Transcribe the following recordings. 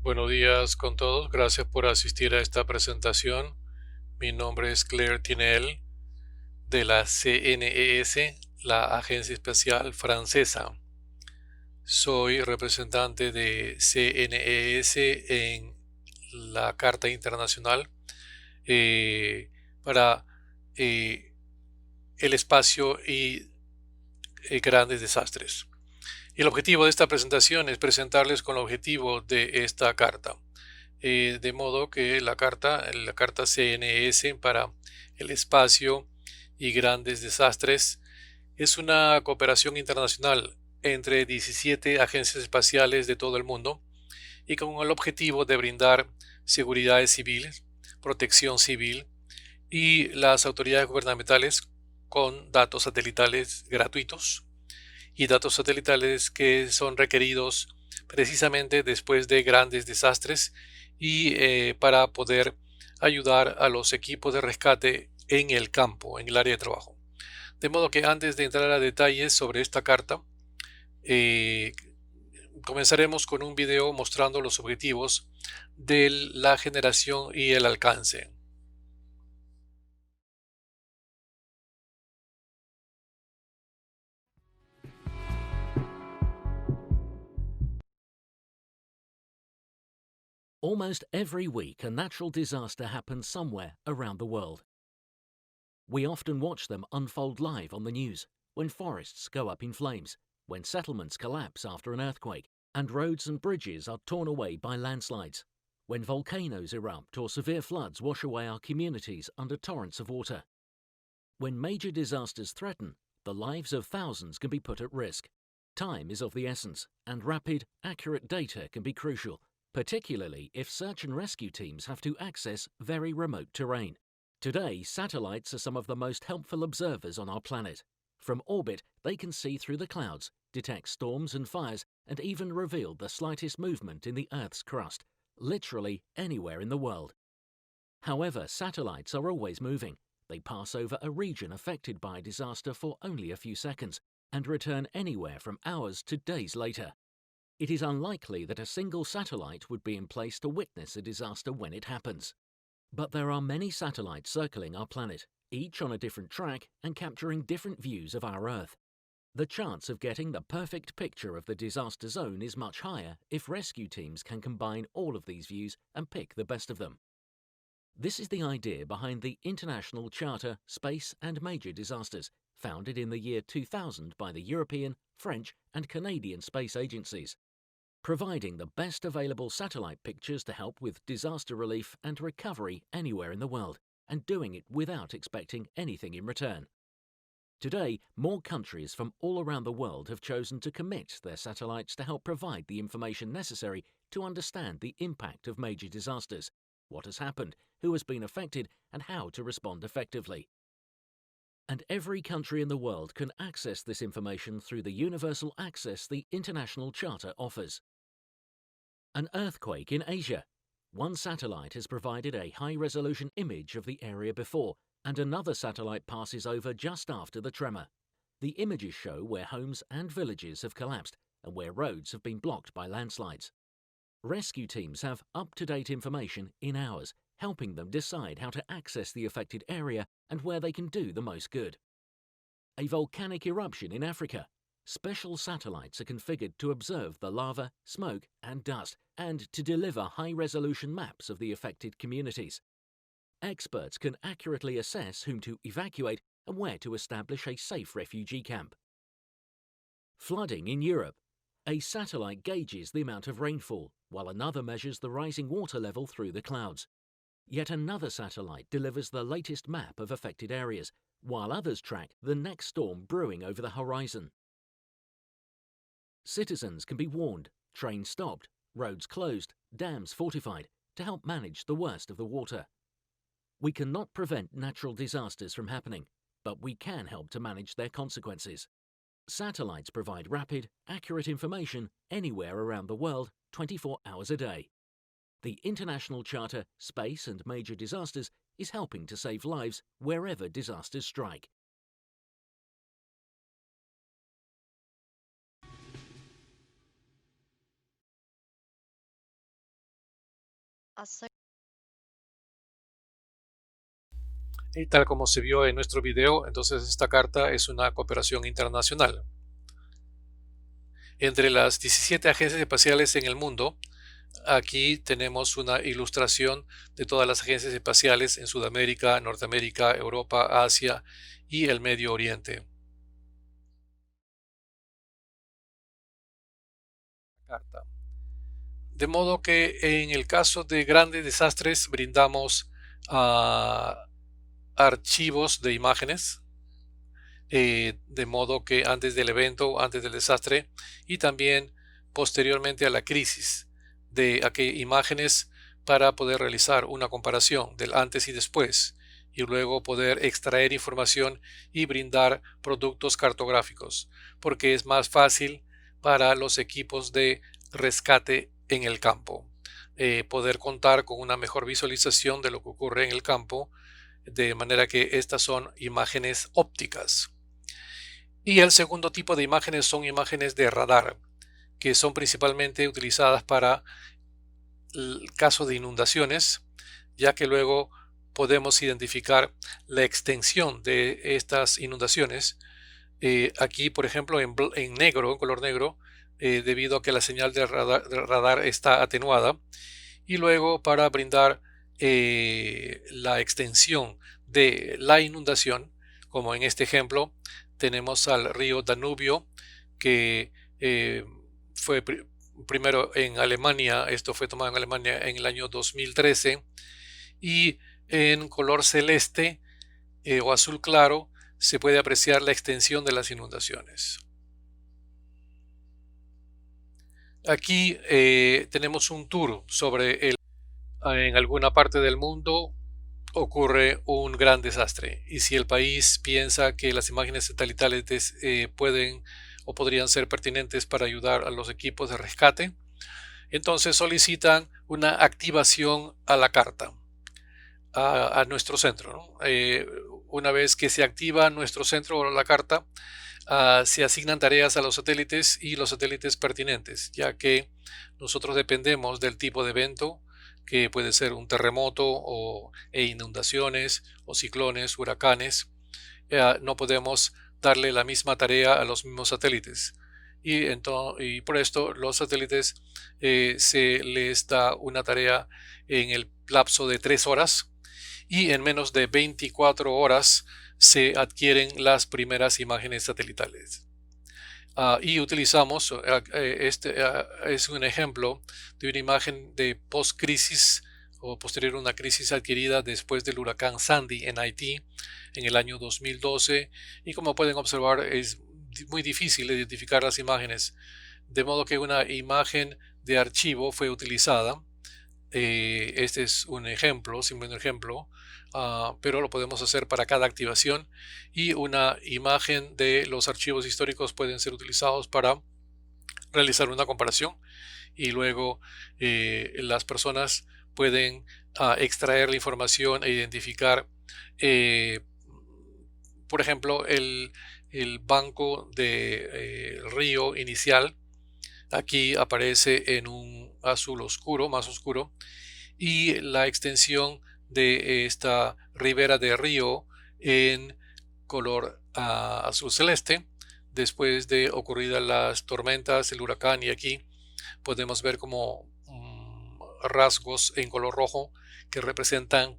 Buenos días con todos. Gracias por asistir a esta presentación. Mi nombre es Claire Tinel de la CNES, la Agencia Espacial Francesa. Soy representante de CNES en la Carta Internacional eh, para eh, el espacio y grandes desastres. El objetivo de esta presentación es presentarles con el objetivo de esta carta. De modo que la carta CNS para el espacio y grandes desastres es una cooperación internacional entre 17 agencias espaciales de todo el mundo y con el objetivo de brindar seguridad civil, protección civil y las autoridades gubernamentales con datos satelitales gratuitos y datos satelitales que son requeridos precisamente después de grandes desastres y para poder ayudar a los equipos de rescate en el campo, en el área de trabajo. De modo que antes de entrar a detalles sobre esta carta, eh, comenzaremos con un video mostrando los objetivos de la generación y el alcance. Almost every week, a natural disaster happens somewhere around the world. We often watch them unfold live on the news, when forests go up in flames, when settlements collapse after an earthquake, and roads and bridges are torn away by landslides, when volcanoes erupt or severe floods wash away our communities under torrents of water. When major disasters threaten, the lives of thousands can be put at risk. Time is of the essence, and rapid, accurate data can be crucial, particularly if search and rescue teams have to access very remote terrain. Today, satellites are some of the most helpful observers on our planet. From orbit, they can see through the clouds, detect storms and fires, and even reveal the slightest movement in the Earth's crust, literally anywhere in the world. However, satellites are always moving. They pass over a region affected by a disaster for only a few seconds and return anywhere from hours to days later. It is unlikely that a single satellite would be in place to witness a disaster when it happens. But there are many satellites circling our planet, each on a different track and capturing different views of our Earth. The chance of getting the perfect picture of the disaster zone is much higher if rescue teams can combine all of these views and pick the best of them. This is the idea behind the International Charter Space and Major Disasters, founded in the year 2000 by the European, French and Canadian space agencies, providing the best available satellite pictures to help with disaster relief and recovery anywhere in the world, and doing it without expecting anything in return. Today, more countries from all around the world have chosen to commit their satellites to help provide the information necessary to understand the impact of major disasters, what has happened, who has been affected, and how to respond effectively. And every country in the world can access this information through the universal access the International Charter offers. An earthquake in Asia. One satellite has provided a high-resolution image of the area before, and another satellite passes over just after the tremor. The images show where homes and villages have collapsed and where roads have been blocked by landslides. Rescue teams have up-to-date information in hours, helping them decide how to access the affected area and where they can do the most good. A volcanic eruption in Africa. Special satellites are configured to observe the lava, smoke and dust, and to deliver high-resolution maps of the affected communities. Experts can accurately assess whom to evacuate and where to establish a safe refugee camp. Flooding in Europe. A satellite gauges the amount of rainfall, while another measures the rising water level through the clouds. Yet another satellite delivers the latest map of affected areas, while others track the next storm brewing over the horizon. Citizens can be warned, trains stopped, roads closed, dams fortified, to help manage the worst of the water. We cannot prevent natural disasters from happening, but we can help to manage their consequences. Satellites provide rapid, accurate information anywhere around the world 24 hours a day. The International Charter Space and Major Disasters is helping to save lives wherever disasters strike. Y tal como se vio en nuestro video, entonces esta carta es una cooperación internacional. Entre las 17 agencias espaciales en el mundo, aquí tenemos una ilustración de todas las agencias espaciales en Sudamérica, Norteamérica, Europa, Asia y el Medio Oriente. Carta. De modo que en el caso de grandes desastres brindamos archivos de imágenes, de modo que antes del evento, antes del desastre y también posteriormente a la crisis, de imágenes para poder realizar una comparación del antes y después y luego poder extraer información y brindar productos cartográficos, porque es más fácil para los equipos de rescate en el campo poder contar con una mejor visualización de lo que ocurre en el campo, de manera que estas son imágenes ópticas. Y el segundo tipo de imágenes son imágenes de radar, que son principalmente utilizadas para el caso de inundaciones, ya que luego podemos identificar la extensión de estas inundaciones. Aquí, por ejemplo, en negro, en color negro, debido a que la señal de radar está atenuada. Y luego para brindar la extensión de la inundación, como en este ejemplo, tenemos al río Danubio, que fue primero en Alemania, esto fue tomado en Alemania en el año 2013, y en color celeste o azul claro se puede apreciar la extensión de las inundaciones. Aquí tenemos un tour sobre en alguna parte del mundo ocurre un gran desastre y si el país piensa que las imágenes satelitales pueden o podrían ser pertinentes para ayudar a los equipos de rescate, entonces solicitan una activación a la carta, a nuestro centro, ¿no? Una vez que se activa nuestro centro o la carta, se asignan tareas a los satélites y los satélites pertinentes, ya que nosotros dependemos del tipo de evento, que puede ser un terremoto e inundaciones o ciclones, huracanes. No podemos darle la misma tarea a los mismos satélites. Y por esto los satélites se les da una tarea en el lapso de 3 horas y en menos de 24 horas se adquieren las primeras imágenes satelitales. Y utilizamos, es un ejemplo de una imagen de post-crisis o posterior a una crisis adquirida después del huracán Sandy en Haití en el año 2012 y como pueden observar es muy difícil identificar las imágenes, de modo que una imagen de archivo fue utilizada. Este es un ejemplo, simplemente un ejemplo, pero lo podemos hacer para cada activación y una imagen de los archivos históricos pueden ser utilizados para realizar una comparación y luego las personas pueden extraer la información e identificar, por ejemplo, el banco de río inicial. Aquí aparece en un azul oscuro, más oscuro, y la extensión de esta ribera de río en color azul celeste después de ocurridas las tormentas, el huracán, y aquí podemos ver como rasgos en color rojo que representan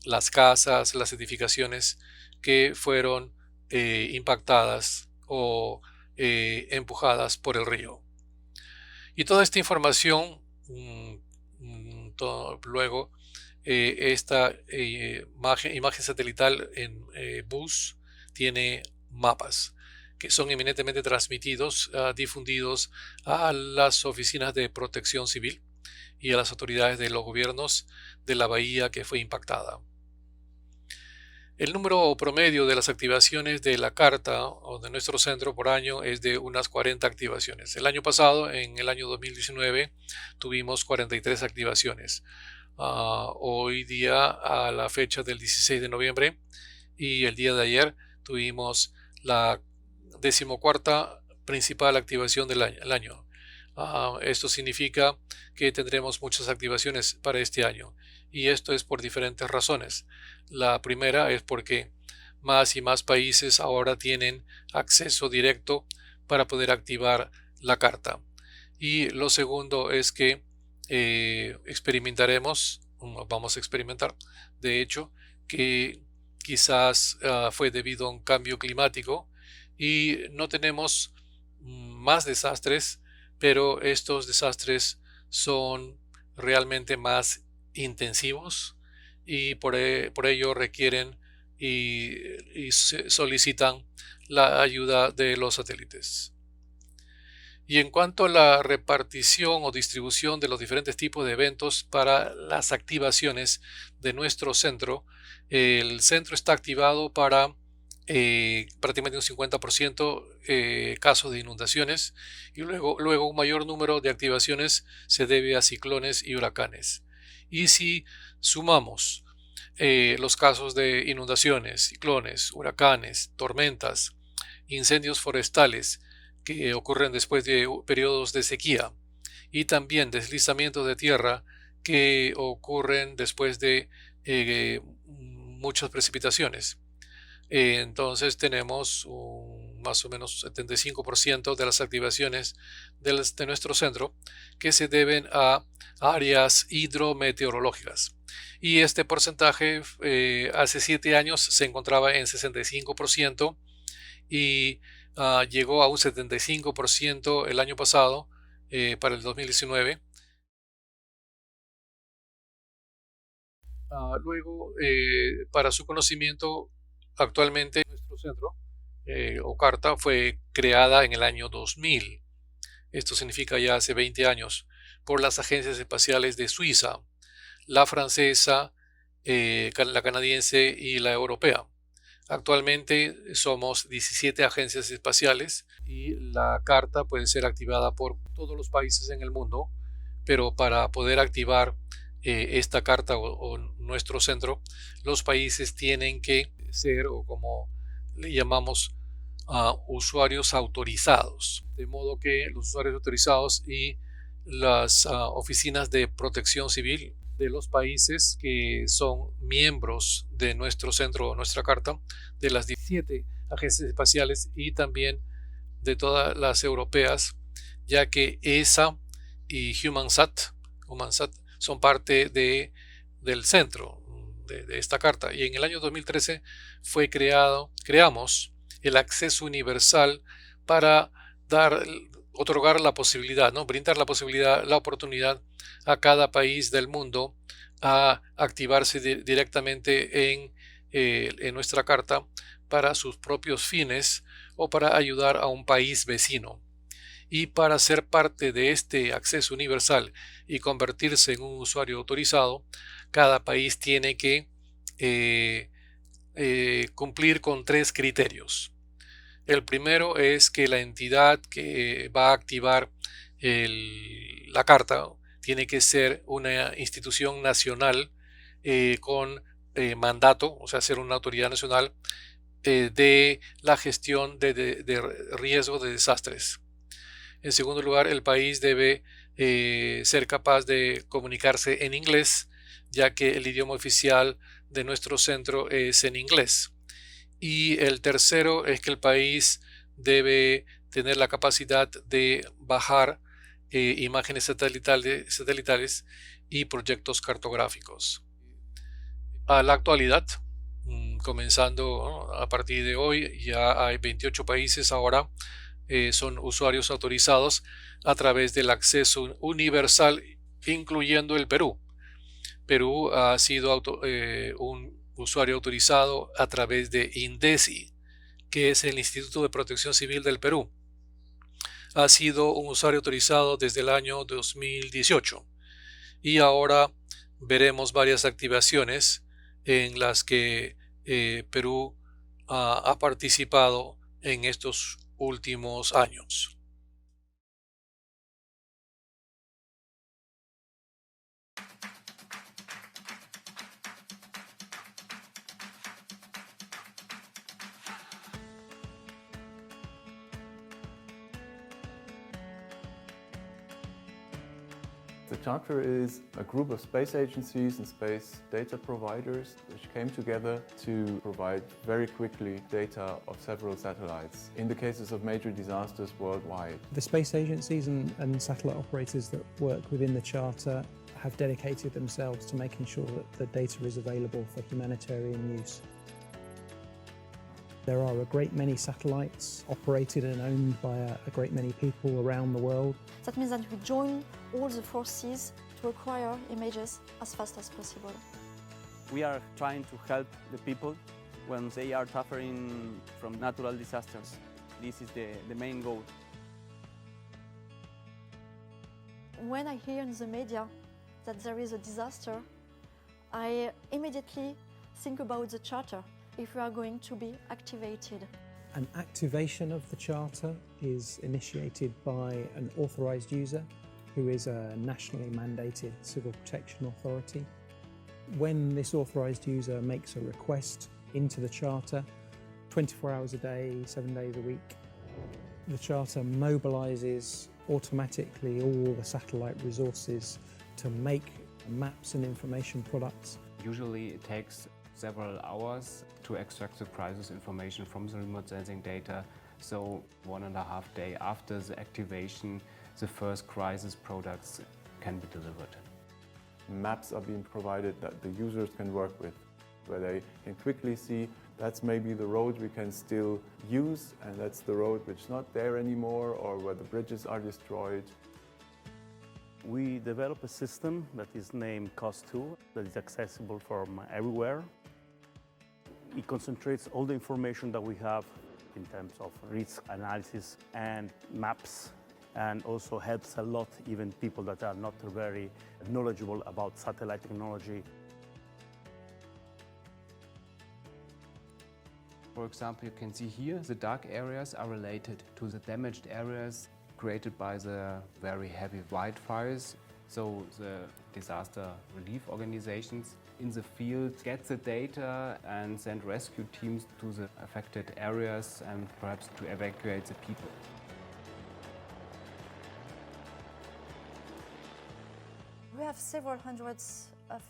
las casas, las edificaciones que fueron impactadas o empujadas por el río. Y toda esta información, luego, esta imagen satelital en bus tiene mapas que son eminentemente transmitidos, difundidos a las oficinas de protección civil y a las autoridades de los gobiernos de la bahía que fue impactada. El número promedio de las activaciones de la carta o de nuestro centro por año es de unas 40 activaciones. El año pasado, en el año 2019, tuvimos 43 activaciones. Hoy día, a la fecha del 16 de noviembre y el día de ayer, tuvimos la 14ª principal activación del año. Esto significa que tendremos muchas activaciones para este año y esto es por diferentes razones. La primera es porque más y más países ahora tienen acceso directo para poder activar la carta. Y lo segundo es que vamos a experimentar, de hecho, que quizás fue debido a un cambio climático y no tenemos más desastres, pero estos desastres son realmente más intensivos y por ello requieren y solicitan la ayuda de los satélites. Y en cuanto a la repartición o distribución de los diferentes tipos de eventos para las activaciones de nuestro centro, el centro está activado para prácticamente un 50% casos de inundaciones y luego un mayor número de activaciones se debe a ciclones y huracanes. Y si sumamos los casos de inundaciones, ciclones, huracanes, tormentas, incendios forestales que ocurren después de periodos de sequía y también deslizamientos de tierra que ocurren después de muchas precipitaciones. Entonces tenemos más o menos 75% de las activaciones de nuestro centro que se deben a áreas hidrometeorológicas. Y este porcentaje hace 7 años se encontraba en 65% y llegó a un 75% el año pasado, para el 2019. Luego, para su conocimiento, actualmente nuestro centro o carta fue creada en el año 2000. Esto significa ya hace 20 años por las agencias espaciales de Suiza, la francesa, la canadiense y la europea. Actualmente somos 17 agencias espaciales y la carta puede ser activada por todos los países en el mundo, pero para poder activar esta carta o nuestro centro, los países tienen que ser, o como le llamamos, usuarios autorizados. De modo que los usuarios autorizados y las oficinas de protección civil de los países que son miembros de nuestro centro o nuestra carta, de las 17 agencias espaciales y también de todas las europeas, ya que ESA y HumanSat son parte del centro de esta carta. Y en el año 2013 creamos el acceso universal para otorgar la posibilidad, ¿no? Brindar la posibilidad, la oportunidad a cada país del mundo a activarse directamente en nuestra carta para sus propios fines o para ayudar a un país vecino. Y para ser parte de este acceso universal y convertirse en un usuario autorizado, cada país tiene que cumplir con 3 criterios. El primero es que la entidad que va a activar la carta tiene que ser una institución nacional con mandato, o sea, ser una autoridad nacional de la gestión de riesgo de desastres. En segundo lugar, el país debe ser capaz de comunicarse en inglés, ya que el idioma oficial de nuestro centro es en inglés. Y el tercero es que el país debe tener la capacidad de bajar imágenes satelitales y proyectos cartográficos. A la actualidad, comenzando, ¿no?, a partir de hoy, ya hay 28 países ahora son usuarios autorizados a través del acceso universal, incluyendo el Perú. Perú ha sido un usuario autorizado a través de INDECI, que es el Instituto de Protección Civil del Perú. Ha sido un usuario autorizado desde el año 2018 y ahora veremos varias activaciones en las que Perú ha participado en estos últimos años. The Charter is a group of space agencies and space data providers which came together to provide very quickly data of several satellites in the cases of major disasters worldwide. The space agencies and satellite operators that work within the Charter have dedicated themselves to making sure that the data is available for humanitarian use. There are a great many satellites operated and owned by a great many people around the world. That means that we join all the forces to acquire images as fast as possible. We are trying to help the people when they are suffering from natural disasters. This is the main goal. When I hear in the media that there is a disaster, I immediately think about the Charter, if we are going to be activated. An activation of the Charter is initiated by an authorised user who is a nationally mandated civil protection authority. When this authorised user makes a request into the Charter, 24 hours a day, 7 days a week, the Charter mobilises automatically all the satellite resources to make maps and information products. Usually it takes several hours to extract the crisis information from the remote sensing data. So 1.5 days after the activation, the first crisis products can be delivered. Maps are being provided that the users can work with, where they can quickly see that's maybe the road we can still use and that's the road which is not there anymore, or where the bridges are destroyed. We developed a system that is named COS2 that is accessible from everywhere. It concentrates all the information that we have in terms of risk analysis and maps, and also helps a lot even people that are not very knowledgeable about satellite technology. For example, you can see here the dark areas are related to the damaged areas created by the very heavy wildfires. So the disaster relief organizations in the field get the data and send rescue teams to the affected areas and perhaps to evacuate the people. We have several hundreds of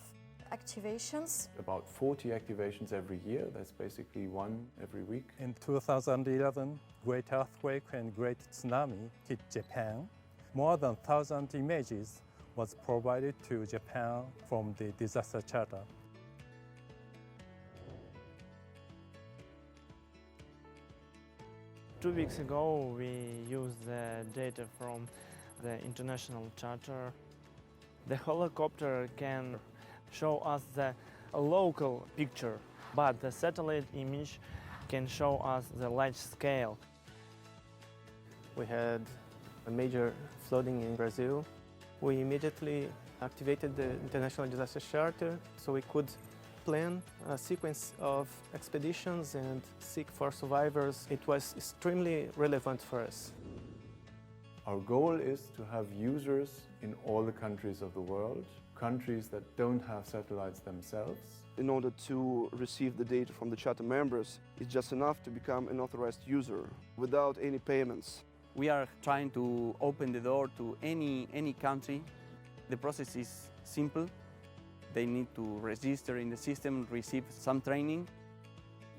activations. About 40 activations every year, that's basically one every week. In 2011, great earthquake and great tsunami hit Japan. More than 1,000 images was provided to Japan from the disaster charter. Two weeks ago, we used the data from the international charter. The helicopter can show us the local picture, but the satellite image can show us the large scale. We had a major flooding in Brazil. We immediately activated the International Disaster Charter so we could plan a sequence of expeditions and seek for survivors. It was extremely relevant for us. Our goal is to have users in all the countries of the world, countries that don't have satellites themselves. In order to receive the data from the charter members, it's just enough to become an authorized user without any payments. We are trying to open the door to any country. The process is simple. They need to register in the system, receive some training.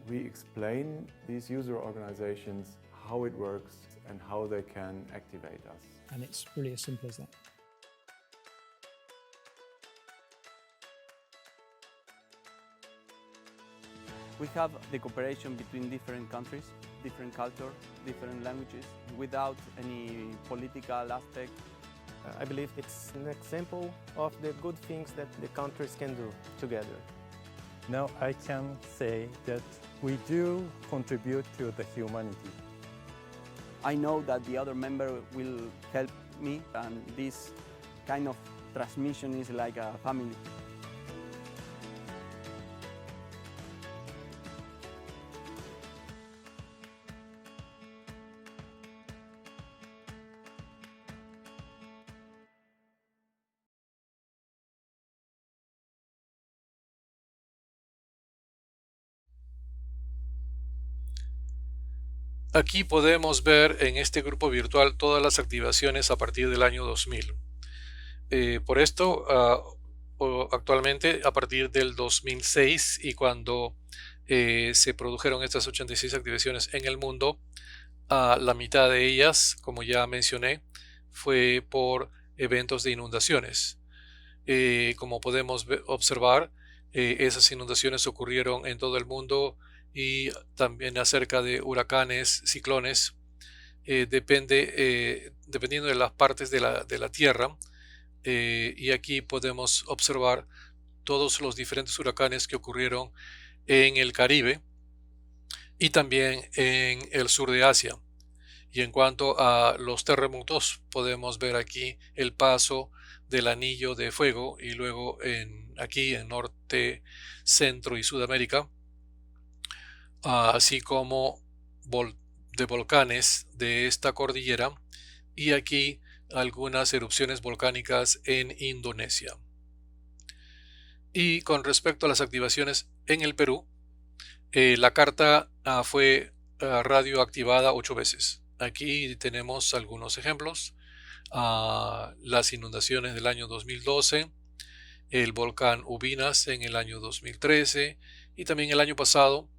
We explain these user organizations how it works and how they can activate us. And it's really as simple as that. We have the cooperation between different countries, different culture, different languages, without any political aspect. I believe it's an example of the good things that the countries can do together. Now I can say that we do contribute to the humanity. I know that the other member will help me, and this kind of transmission is like a family. Aquí podemos ver en este grupo virtual todas las activaciones a partir del año 2000. Por esto, actualmente, a partir del 2006 y cuando se produjeron estas 86 activaciones en el mundo, la mitad de ellas, como ya mencioné, fue por eventos de inundaciones. Como podemos observar, esas inundaciones ocurrieron en todo el mundo y también acerca de huracanes, ciclones. Dependiendo de las partes de la Tierra. Y aquí podemos observar todos los diferentes huracanes que ocurrieron en el Caribe y también en el sur de Asia. Y en cuanto a los terremotos, podemos ver aquí el paso del anillo de fuego y luego aquí en Norte, Centro y Sudamérica, así como de volcanes de esta cordillera y aquí algunas erupciones volcánicas en Indonesia. Y con respecto a las activaciones en el Perú, la carta fue radioactivada 8 veces. Aquí tenemos algunos ejemplos. Las inundaciones del año 2012, el volcán Ubinas en el año 2013 y también el año pasado,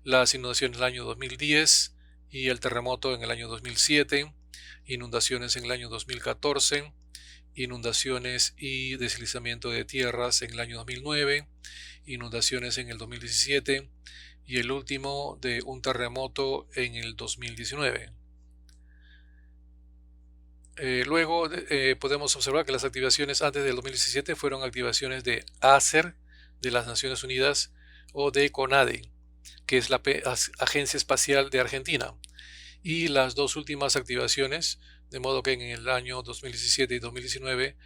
las inundaciones del año 2010 y el terremoto en el año 2007, inundaciones en el año 2014, inundaciones y deslizamiento de tierras en el año 2009, inundaciones en el 2017 y el último de un terremoto en el 2019. Luego podemos observar que las activaciones antes del 2017 fueron activaciones de ACER, de las Naciones Unidas, o de CONADE, que es la Agencia Espacial de Argentina. Y las dos últimas activaciones, de modo que en el año 2017 y 2019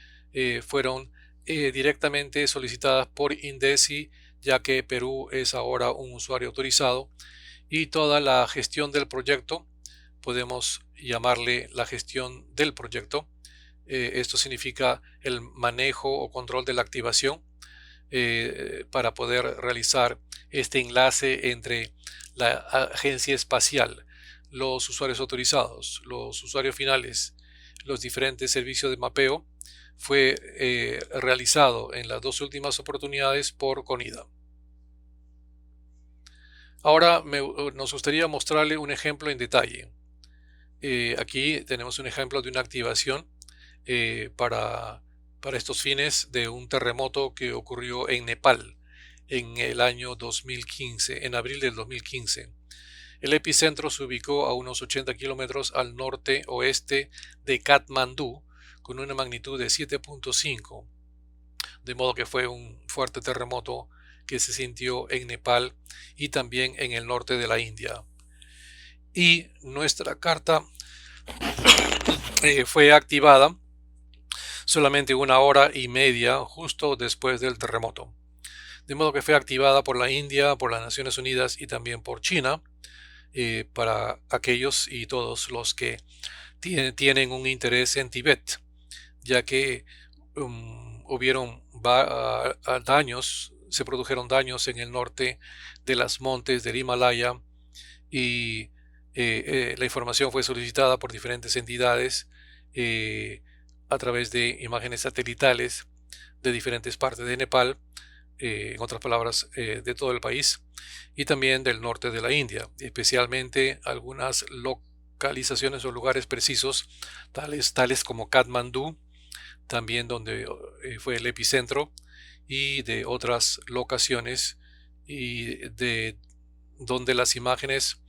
fueron directamente solicitadas por INDECI, ya que Perú es ahora un usuario autorizado, y toda la gestión del proyecto, podemos llamarle la gestión del proyecto. Esto significa el manejo o control de la activación para poder realizar este enlace entre la agencia espacial, los usuarios autorizados, los usuarios finales, los diferentes servicios de mapeo. Fue realizado en las dos últimas oportunidades por CONIDA. Ahora nos gustaría mostrarle un ejemplo en detalle. Aquí tenemos un ejemplo de una activación para estos fines de un terremoto que ocurrió en Nepal en el año 2015, en abril del 2015. El epicentro se ubicó a unos 80 kilómetros al norte-oeste de Katmandú, con una magnitud de 7.5, de modo que fue un fuerte terremoto que se sintió en Nepal y también en el norte de la India. Y nuestra carta fue activada solamente 1 hora y media justo después del terremoto. De modo que fue activada por la India, por las Naciones Unidas y también por China, para aquellos y todos los que tienen un interés en Tibet, ya que hubieron daños, se produjeron daños en el norte de los montes del Himalaya y la información fue solicitada por diferentes entidades a través de imágenes satelitales de diferentes partes de Nepal, en otras palabras, de todo el país, y también del norte de la India, especialmente algunas localizaciones o lugares precisos, tales como Katmandú, también donde fue el epicentro, y de otras locaciones y de donde las imágenes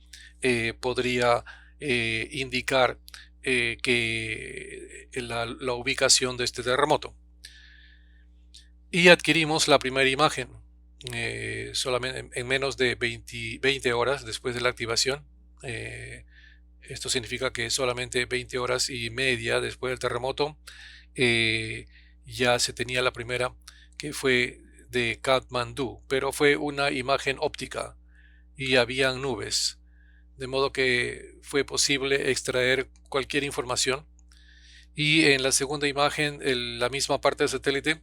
podría indicar que la ubicación de este terremoto. Y adquirimos la primera imagen solamente en menos de 20 horas después de la activación. Esto significa que solamente 20 horas y media después del terremoto ya se tenía la primera, que fue de Katmandú, pero fue una imagen óptica y habían nubes, de modo que fue posible extraer cualquier información. Y en la segunda imagen, la misma parte del satélite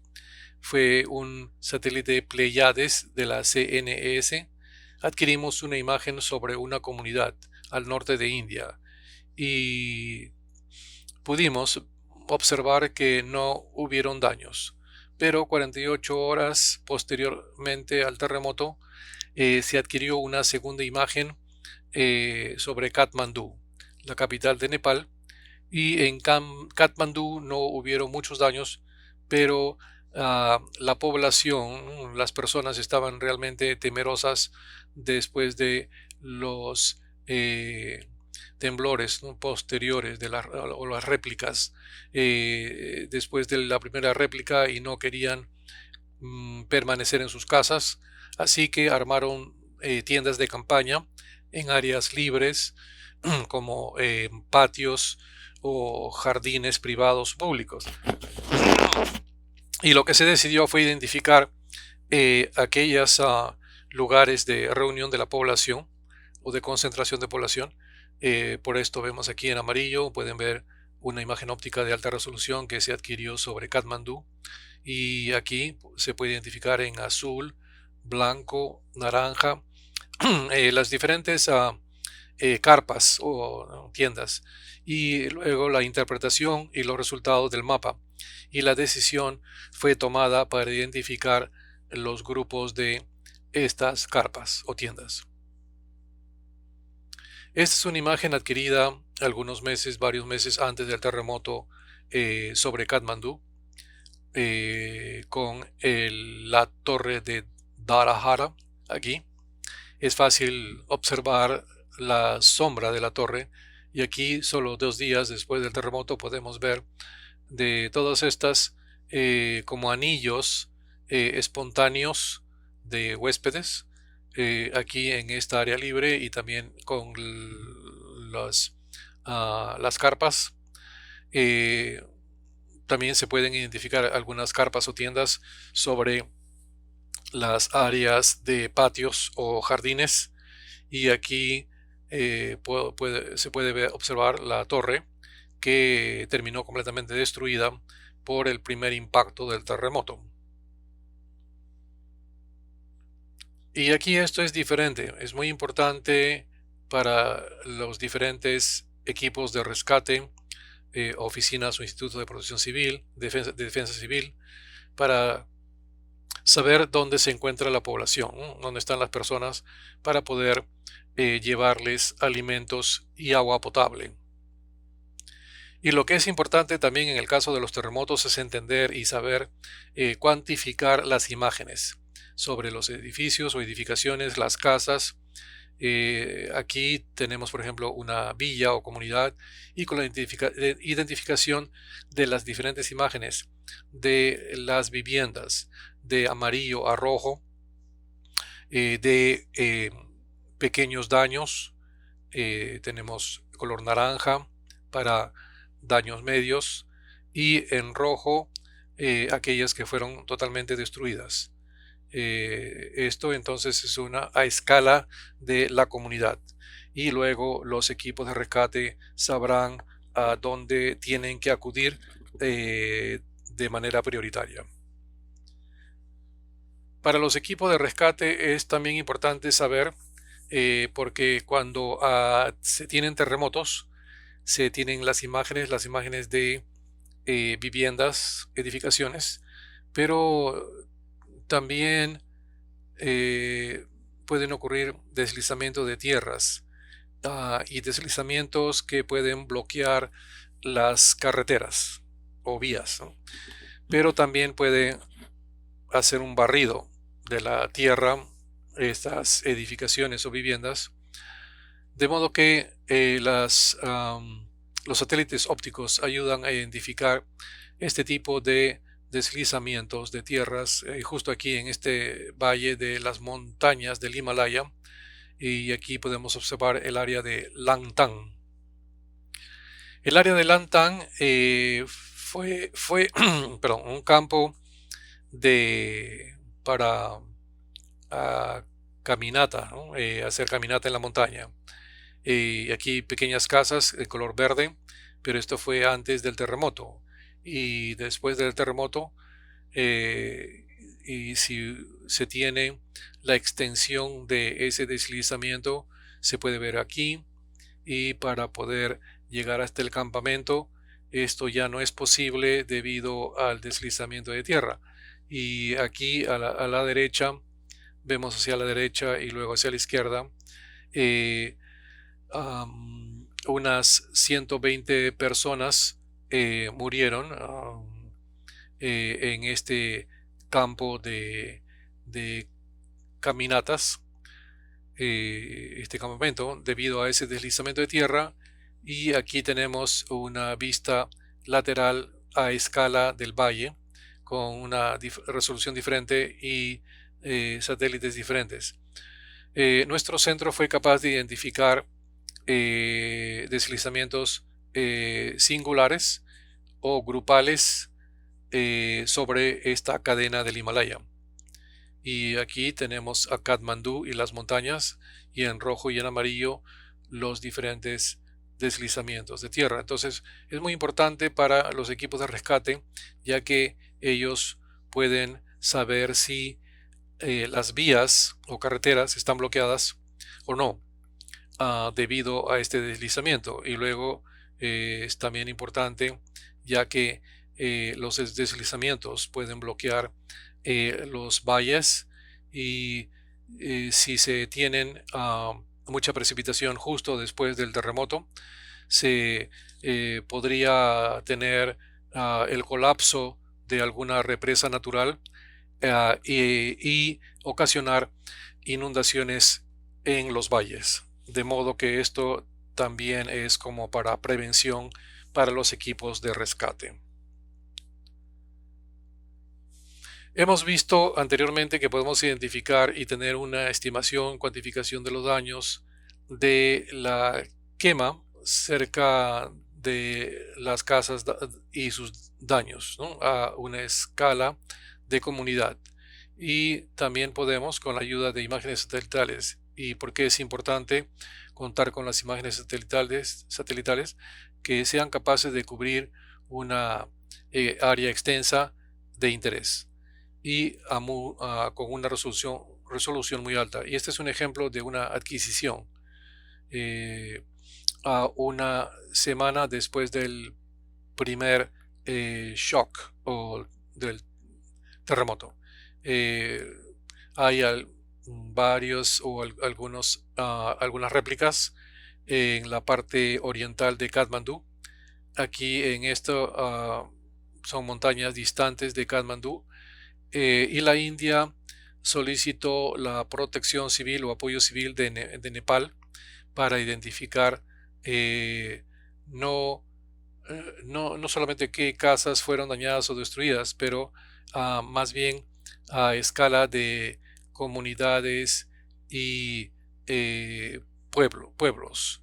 fue un satélite Pleiades de la CNES. Adquirimos una imagen sobre una comunidad al norte de India y pudimos observar que no hubieron daños, pero 48 horas posteriormente al terremoto se adquirió una segunda imagen sobre Katmandú, la capital de Nepal, y en Katmandú no hubieron muchos daños, pero la población, las personas estaban realmente temerosas después de los temblores, ¿no?, posteriores o las réplicas, después de la primera réplica, y no querían permanecer en sus casas, así que armaron tiendas de campaña en áreas libres como patios o jardines privados o públicos. Y lo que se decidió fue identificar aquellos lugares de reunión de la población o de concentración de población. Por esto vemos aquí en amarillo, pueden ver una imagen óptica de alta resolución que se adquirió sobre Katmandú, y aquí se puede identificar en azul, blanco, naranja las diferentes carpas o tiendas, y luego la interpretación y los resultados del mapa, y la decisión fue tomada para identificar los grupos de estas carpas o tiendas. Esta es una imagen adquirida varios meses antes del terremoto sobre Katmandú, con la torre de Dharahara. Aquí es fácil observar la sombra de la torre, y aquí solo 2 días después del terremoto podemos ver de todas estas como anillos espontáneos de huéspedes aquí en esta área libre, y también con las carpas. También se pueden identificar algunas carpas o tiendas sobre las áreas de patios o jardines, y aquí se puede observar la torre que terminó completamente destruida por el primer impacto del terremoto. Y aquí esto es diferente, es muy importante para los diferentes equipos de rescate, oficinas o institutos de protección civil, de defensa civil, para saber dónde se encuentra la población, ¿no?, dónde están las personas, para poder llevarles alimentos y agua potable. Y lo que es importante también en el caso de los terremotos es entender y saber cuantificar las imágenes sobre los edificios o edificaciones, las casas. Aquí tenemos, por ejemplo, una villa o comunidad, y con la identificación de las diferentes imágenes de las viviendas de amarillo a rojo, de pequeños daños, tenemos color naranja para daños medios, y en rojo aquellas que fueron totalmente destruidas. Esto entonces es a escala de la comunidad, y luego los equipos de rescate sabrán a dónde tienen que acudir de manera prioritaria. Para los equipos de rescate es también importante saber, porque cuando se tienen terremotos, se tienen las imágenes de viviendas, edificaciones, pero también pueden ocurrir deslizamientos de tierras y deslizamientos que pueden bloquear las carreteras o vías, ¿no? Pero también puede hacer un barrido de la tierra estas edificaciones o viviendas, de modo que los satélites ópticos ayudan a identificar este tipo de deslizamientos de tierras justo aquí en este valle de las montañas del Himalaya, y aquí podemos observar el área de Langtang. El área de Langtang fue un campo para caminata, ¿no? Hacer caminata en la montaña. Aquí pequeñas casas de color verde, pero esto fue antes del terremoto. Y después del terremoto, y si se tiene la extensión de ese deslizamiento, se puede ver aquí, y para poder llegar hasta el campamento esto ya no es posible debido al deslizamiento de tierra. Y aquí a la derecha, vemos hacia la derecha y luego hacia la izquierda, unas 120 personas murieron en este campo de caminatas, este campamento, debido a ese deslizamiento de tierra. Y aquí tenemos una vista lateral a escala del valle con una resolución diferente y satélites diferentes. Nuestro centro fue capaz de identificar deslizamientos singulares o grupales sobre esta cadena del Himalaya. Y aquí tenemos a Katmandú y las montañas, y en rojo y en amarillo los diferentes deslizamientos de tierra. Entonces es muy importante para los equipos de rescate, ya que ellos pueden saber si las vías o carreteras están bloqueadas o no debido a este deslizamiento. Y luego es también importante, ya que los deslizamientos pueden bloquear los valles, y si se tienen mucha precipitación justo después del terremoto, se podría tener el colapso de alguna represa natural y ocasionar inundaciones en los valles, de modo que esto también es como para prevención para los equipos de rescate. Hemos visto anteriormente que podemos identificar y tener una estimación, cuantificación de los daños de la quema cerca de las casas y sus daños, ¿no?, a una escala de comunidad. Y también podemos, con la ayuda de imágenes satelitales. ¿Y por qué es importante contar con las imágenes satelitales que sean capaces de cubrir una área extensa de interés y con una resolución muy alta? Y este es un ejemplo de una adquisición a una semana después del primer shock o del terremoto. Hay varios o algunas réplicas en la parte oriental de Katmandú. Aquí en esto son montañas distantes de Katmandú, y la India solicitó la protección civil o apoyo civil de Nepal para identificar no solamente qué casas fueron dañadas o destruidas, pero más bien a escala de comunidades y pueblos.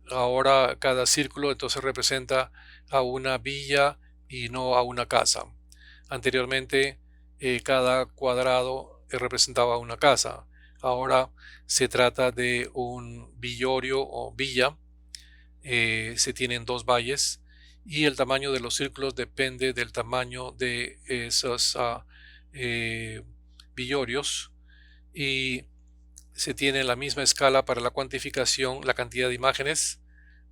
Ahora cada círculo entonces representa a una villa y no a una casa. Anteriormente cada cuadrado representaba una casa. Ahora se trata de un villorio o villa. Se tienen dos valles y el tamaño de los círculos depende del tamaño de esos villorios, y se tiene la misma escala para la cuantificación, la cantidad de imágenes,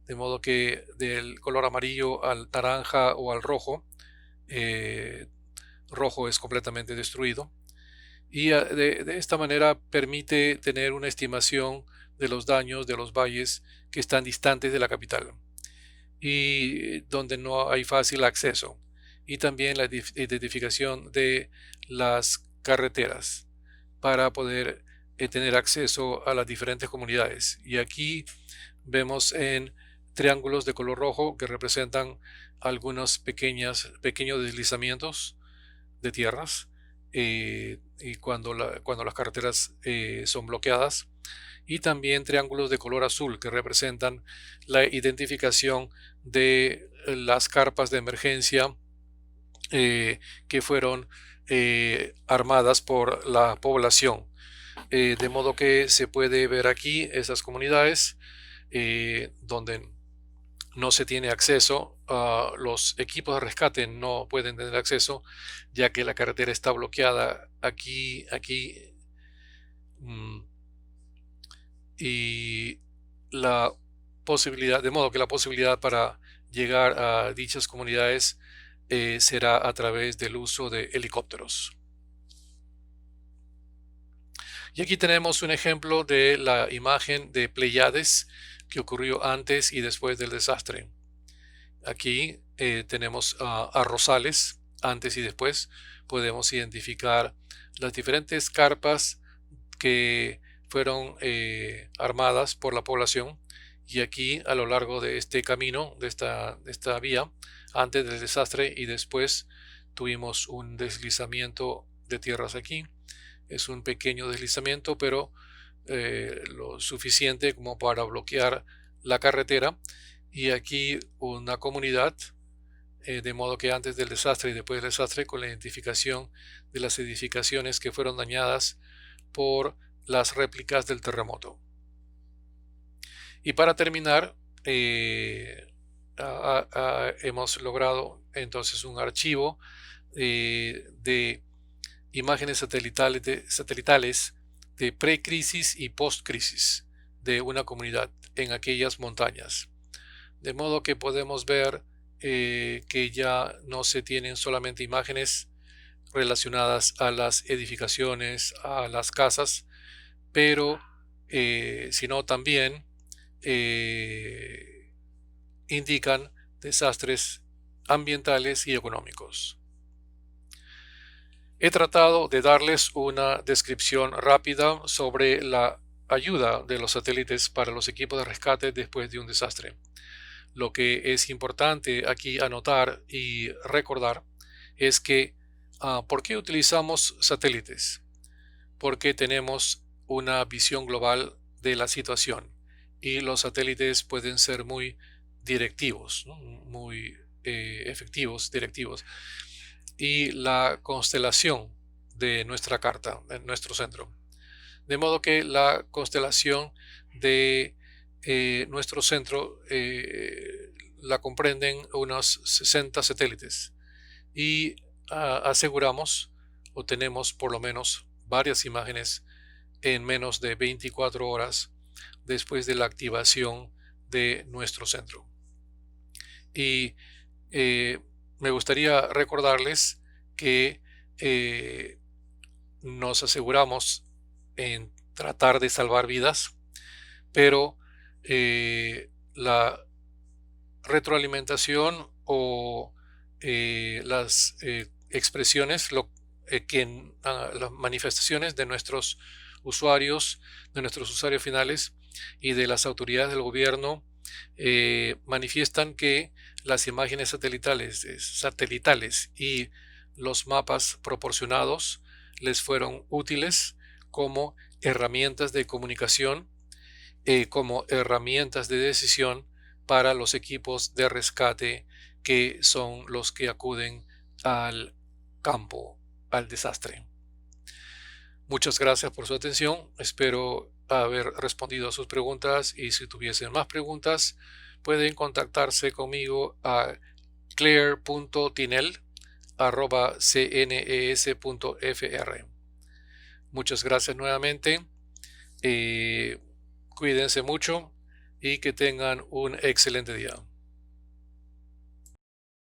de modo que del color amarillo al naranja o al rojo, rojo es completamente destruido, y de esta manera permite tener una estimación de los daños de los valles que están distantes de la capital y donde no hay fácil acceso, y también la identificación de las carreteras para poder tener acceso a las diferentes comunidades. Y aquí vemos en triángulos de color rojo que representan algunos pequeños deslizamientos de tierras y cuando las carreteras son bloqueadas, y también triángulos de color azul que representan la identificación de las carpas de emergencia que fueron armadas por la población, de modo que se puede ver aquí esas comunidades donde no se tiene acceso, los equipos de rescate no pueden tener acceso, ya que la carretera está bloqueada aquí y la posibilidad, de modo que la posibilidad para llegar a dichas comunidades será a través del uso de helicópteros. Y aquí tenemos un ejemplo de la imagen de Pleiades que ocurrió antes y después del desastre. Aquí tenemos arrozales antes y después. Podemos identificar las diferentes carpas que fueron armadas por la población, y aquí a lo largo de este camino, de esta vía, antes del desastre y después, tuvimos un deslizamiento de tierras aquí. Es un pequeño deslizamiento, pero lo suficiente como para bloquear la carretera, y aquí una comunidad, de modo que antes del desastre y después del desastre, con la identificación de las edificaciones que fueron dañadas por las réplicas del terremoto. Y para terminar, hemos logrado entonces un archivo de imágenes satelitales de pre-crisis y post-crisis de una comunidad en aquellas montañas. De modo que podemos ver que ya no se tienen solamente imágenes relacionadas a las edificaciones, a las casas, pero sino también indican desastres ambientales y económicos. He tratado de darles una descripción rápida sobre la ayuda de los satélites para los equipos de rescate después de un desastre. Lo que es importante aquí anotar y recordar es que ¿por qué utilizamos satélites? Porque tenemos una visión global de la situación, y los satélites pueden ser muy directivos, ¿no? Muy efectivos, directivos. Y la constelación de nuestra carta, en nuestro centro. De modo que la constelación de nuestro centro la comprenden unos 60 satélites, y aseguramos o tenemos por lo menos varias imágenes en menos de 24 horas después de la activación de nuestro centro. Y me gustaría recordarles que nos aseguramos en tratar de salvar vidas, pero la retroalimentación o las expresiones, las manifestaciones de nuestros usuarios, finales y de las autoridades del gobierno manifiestan que las imágenes satelitales y los mapas proporcionados les fueron útiles como herramientas de comunicación, como herramientas de decisión para los equipos de rescate, que son los que acuden al campo, al desastre. Muchas gracias por su atención. Espero haber respondido a sus preguntas, y si tuviesen más preguntas pueden contactarse conmigo a claire.tinel@cnes.fr. Muchas gracias nuevamente. Cuídense mucho y que tengan un excelente día.